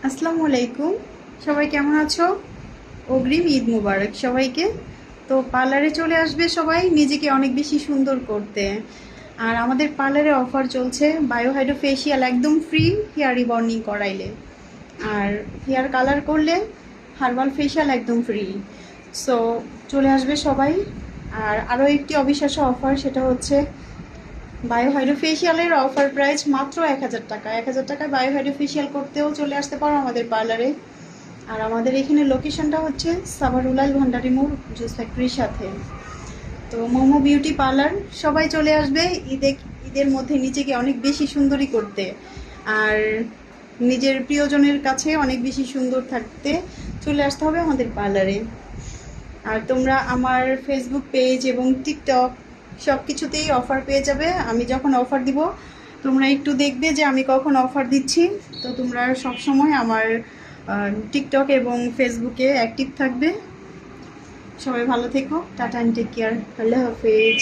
আসসালামু আলাইকুম। সবাই কেমন আছো? অগ্রিম ঈদ মুবারক সবাইকে। তো পার্লারে চলে আসবে সবাই নিজেকে অনেক বেশি সুন্দর করতে। আর আমাদের পার্লারে অফার চলছে, বায়োহাইড্রো ফেসিয়াল একদম ফ্রি হেয়ার রিবর্নিং করাইলে, আর হেয়ার কালার করলে হার্বাল ফেসিয়াল একদম ফ্রি। সো চলে আসবে সবাই। আর আরও একটি অবিশ্বাস্য অফার, সেটা হচ্ছে বায়োহাইড্রো ফেসিয়ালের অফার প্রাইস মাত্র ১,০০০ টাকা। ১,০০০ টাকায় বায়োহাইড্রো ফেসিয়াল করতেও চলে আসতে পারো আমাদের পার্লারে। আর আমাদের এখানে লোকেশনটা হচ্ছে সাভারুলাল ভান্ডারি মোড়, জুস ফ্যাক্টরির সাথে। তো মোমো বিউটি পার্লার সবাই চলে আসবে ঈদের মধ্যে নিজেকে অনেক বেশি সুন্দরী করতে, আর নিজের প্রিয়জনের কাছে অনেক বেশি সুন্দর থাকতে চলে আসতে হবে আমাদের পার্লারে। আর তোমরা আমার ফেসবুক পেজ এবং টিকটক সব কিছুতেই অফার পেয়ে যাবে। আমি যখন অফার দিব তোমরা একটু দেখবে যে আমি কখন অফার দিচ্ছি। তো তোমরা সব সময় আমার টিকটক এবং ফেসবুকে অ্যাক্টিভ থাকবে। সবাই ভালো থেকো। Tata and take care. আল্লাহ হাফেজ।